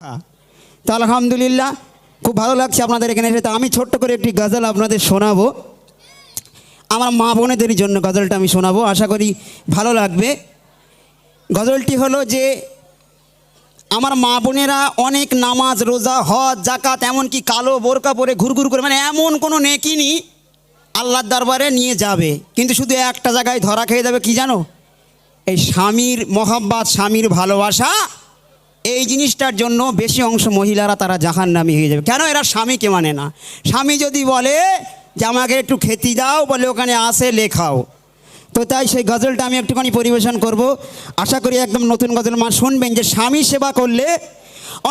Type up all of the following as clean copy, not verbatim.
তো আলহামদুলিল্লাহ খুব ভালো লাগছে আপনাদের এখানে এসে। তো আমি ছোট্ট করে একটি গজল আপনাদের শোনাবো, আমার মা বোনেদের জন্য গজলটা আমি শোনাবো, আশা করি ভালো লাগবে। গজলটি হলো যে আমার মা বোনেরা অনেক নামাজ রোজা হজ জাকাত এমনকি কালো বোরকা পরে ঘুরঘুর করে, মানে এমন কোনো নেকি নি আল্লাহর দরবারে নিয়ে যাবে, কিন্তু শুধু একটা জায়গায় ধরা খেয়ে যাবে, কি জানো? এই স্বামীর মহব্বত, স্বামীর ভালোবাসা, এই জিনিসটার জন্য বেশি অংশ মহিলারা তারা জাহান্নামী হয়ে যাবে। কেন? এরা স্বামীকে মানে না। স্বামী যদি বলে যে আমাকে একটু খেতে দাও, বলে ওখানে আসে লেখাও। তো তাই সেই গজলটা আমি একটুখানি পরিবেশন করব, আশা করি একদম নতুন গজল মা শুনবেন। যে স্বামী সেবা করলে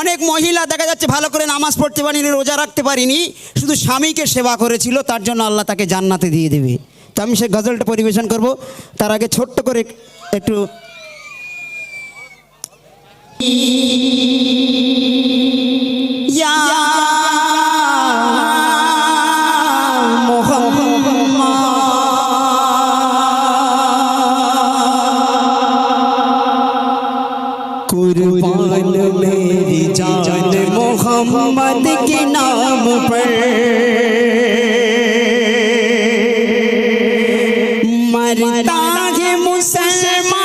অনেক মহিলা দেখা যাচ্ছে ভালো করে নামাজ পড়তে পারিনি, রোজা রাখতে পারিনি, শুধু স্বামীকে সেবা করেছিল, তার জন্য আল্লাহ তাকে জান্নাতে দিয়ে দেবে। তো আমি সেই গজলটা পরিবেশন করব, তার আগে ছোট্ট করে একটু कुर्बान मेरी जान मोहम्मद के नाम पर मरता है मुसलमान,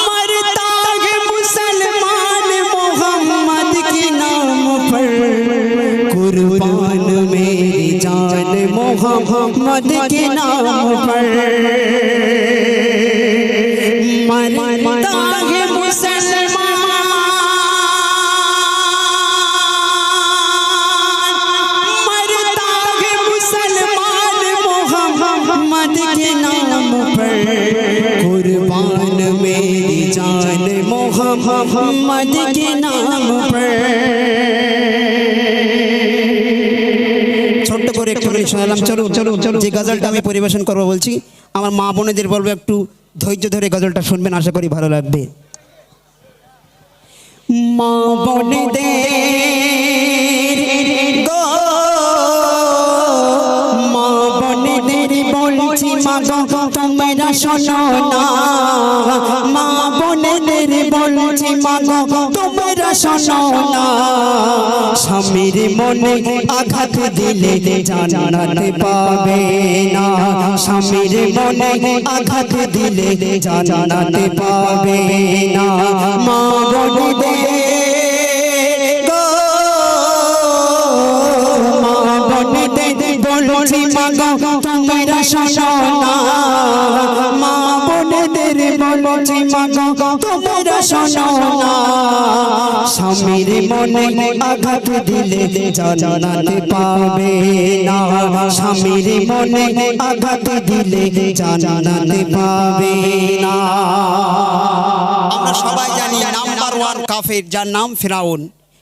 मरता है मुसलमान मोहम्मद के नाम पर। कुर्बान मेरी जान मोहम्मद के नाम पर मरता है मुसलमान, मरता है मुसलमान मोहम्मद के नाम पर। कुर्बान मेरी जान मोहम्मद के नाम पर। ছোট্ট করে একটু শোনালাম। চলো যে গজলটা আমি পরিবেশন করবো বলছি, আমার মা বোনেদের বলবো একটু ধৈর্য ধরে গজলটা শুনবেন, আশা করি ভালো লাগবে। মা বোনেদের গো, মা বোনেদের বলছি মা গো তোমরা শোনো না, মা বোনেদের বলছি মা গো তোমরা শোনো না। স্বামীর মনে আঘাত দিলে জান্নাত পাবে না, স্বামীর মনে আঘাত দিলে জান্নাত পাবে না। মা বোনেদের গো, মা বোনেদের বলছি মা গো তোমরা শোনো না, মা বোনেদের বলছি মা গো তোমরা শোনো না। স্বামীর মনে আঘাত দিলে জান্নাত পাবে না, স্বামীর মনে আঘাত দিলে জান্নাত পাবে না। আমরা সবাই জানি নাম্বার ওয়ান কাফের, যার নাম ফিরাউন,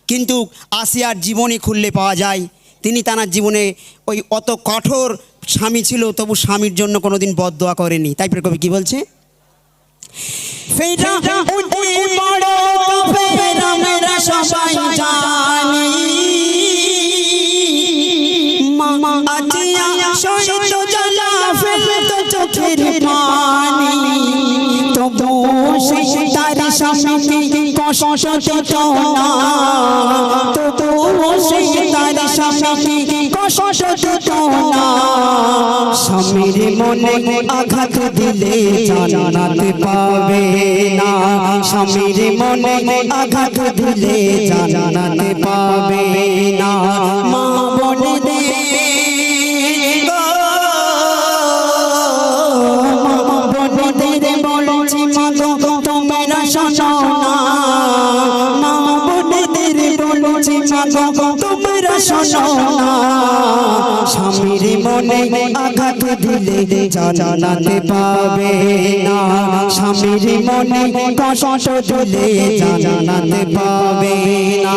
কিন্তু আসিয়ার জীবনী খুললে পাওয়া যায় তিনি তার জীবনে ওই অত কঠোর স্বামী ছিল, তবু স্বামীর জন্য কোনোদিন বদদোয়া করেনি। তাই কবি কি বলছে? বড় কাফের আমরা সবাই জানি, মা আজিয়া সহিত জ্বালা ফেলতো চোখের পানি, তবু সে তার স্বামীকে কষ্ট দিত না, তবু সে তার স্বামীকে কষ্ট দিত না। স্বামীর মনে আঘাত দিলে জান্নাত পাবে না, স্বামীর মনে আঘাত দিলে জান্নাত পাবে না। মা বোনেদের গো, মা বোনেদের বলছি মা গো তোমরা শোনো না, মা বোনেদের বলছি মা গো তোমরা শোনো না। স্বামীর মনে আঘাত দিলে জান্নাত পাবে না, স্বামীর মনে কষ্ট দিলে জান্নাত পাবে না।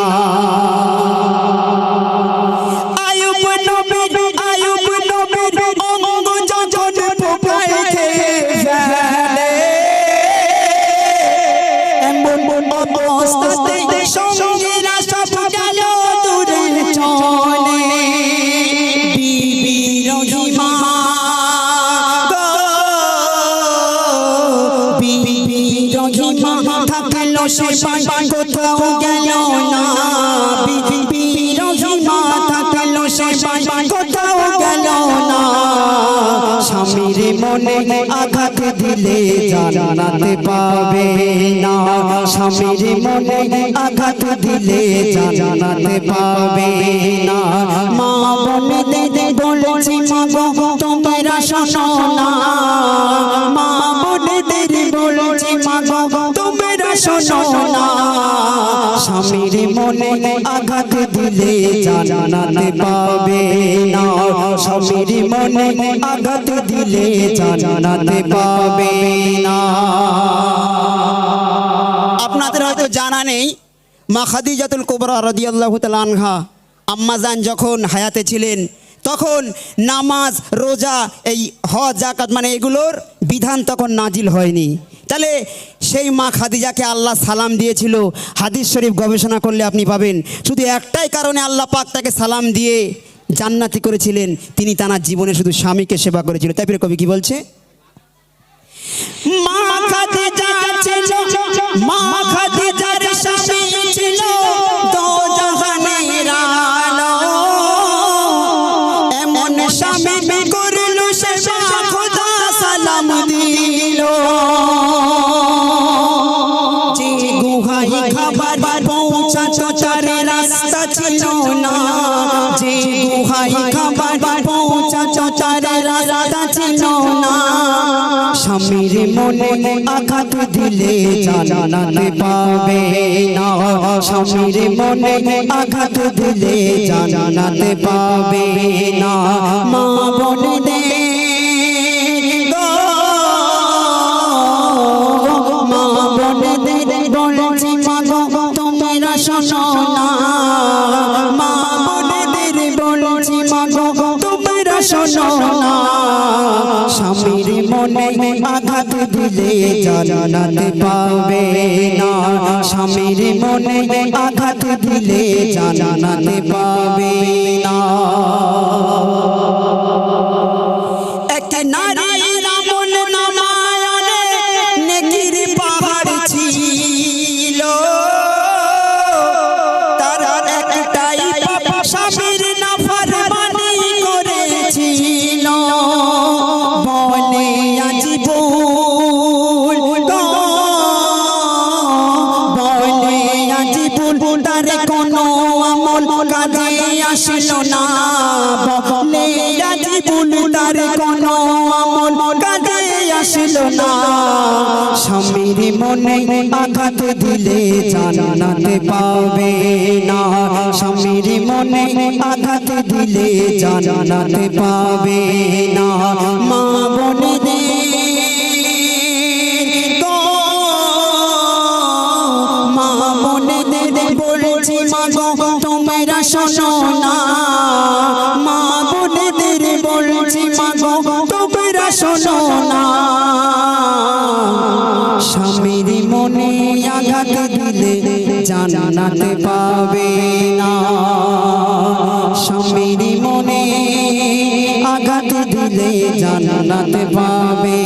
আয়ুব নবীর অঙ্গ যখন পোকায় খেয়ে ফেলে, এমন অবস্থাতে সঙ্গীরা সব গেল দূরে চলে। বিবি রহিমা গো, সে পাই কোথাও গেল না বিরোহী মা থাকলো সে পাই কোথাও গেল না স্বামীর মনে আঘাত দিলে জান্নাতে পাবে না স্বামীর মনে আঘাত দিলে জান্নাতে পাবে না মা বোনেদের বলছি মাগো তোমরা শোনো না মা বোনেদের বলছি মাগো তোমরা শোনো না স্বামীর মনে আঘাত দিলে জান্নাতে পাবে না স্বামীর মনে আঘাত দিলে জান্নাতে পাবে না। আপনাদের হয়তো জানা নেই মা খাদিজাতুল কুবরা রাদিয়াল্লাহু তাআলা আনহা আম্মাজান যখন হায়াতে ছিলেন তখন নামাজ রোজা এই হজ যাকাত মানে এগুলোর বিধান তখন নাজিল হয়নি। তাহলে সেই মা খাদিজাকে আল্লাহ সালাম দিয়েছিল, হাদিস শরীফ গবেষণা করলে আপনি পাবেন। শুধু একটাই কারণে আল্লাহ পাক তাকে সালাম দিয়ে জান্নাতি করেছিলেন, তিনি তার জীবনে শুধু স্বামীকে সেবা করেছিল। তাই কবি কি বলছে, মা খাদিজা ছিল মা খাদিজার স্বামী ছিল দো জাহানের আলো এমন স্বামী করলো সে খোদা সালাম দিল যে গুহায় খাবার পৌঁছাতো তার রাস্তা ছিল না যে গুহায় খাবার পৌঁছাতো তার রাস্তা ছিল না স্বামীর মনে আঘাত দিলে জান্নাতে পাবে না স্বামীর মনে আঘাত দিলে জান্নাতে পাবে না মা বোনেদের মা বোনেদের বলছি মাগো তোমরা শোনো না মা বোনেদের বলছি মাগো তোমরা শোনো না স্বামীর মনে আঘাত দিলে জান্নাতে পাবে না স্বামীর মনে আঘাত দিলে জান্নাতে পাবে না। এক নারী রামন নামায়নে নেকির পাহাড় ছিল তার একটাই পাপ স্বামীর নাফরমানি করেছিল বলে আজ ভুল বলে আজ ভুল তার কোনো আমল কাজে আসলো না বলে আজ ভুল তার কোনো আমল কাজে আসলো না স্বামীর মনে আঘাত দিলে জান্নাতে পাবে না স্বামীর মনে আঘাত দিলে জান্নাতে পাবে না মা বোনেদের মা বোনেদের বলছি মাগো তোমরা শোনো না মা বোনেদের বলছি মাগো তোমরা শোনো না স্বামীর মনে আঘাত দিলে জান্নাতে পাবে না স্বামীর মনে আঘাত দিলে জান্নাতে পাবে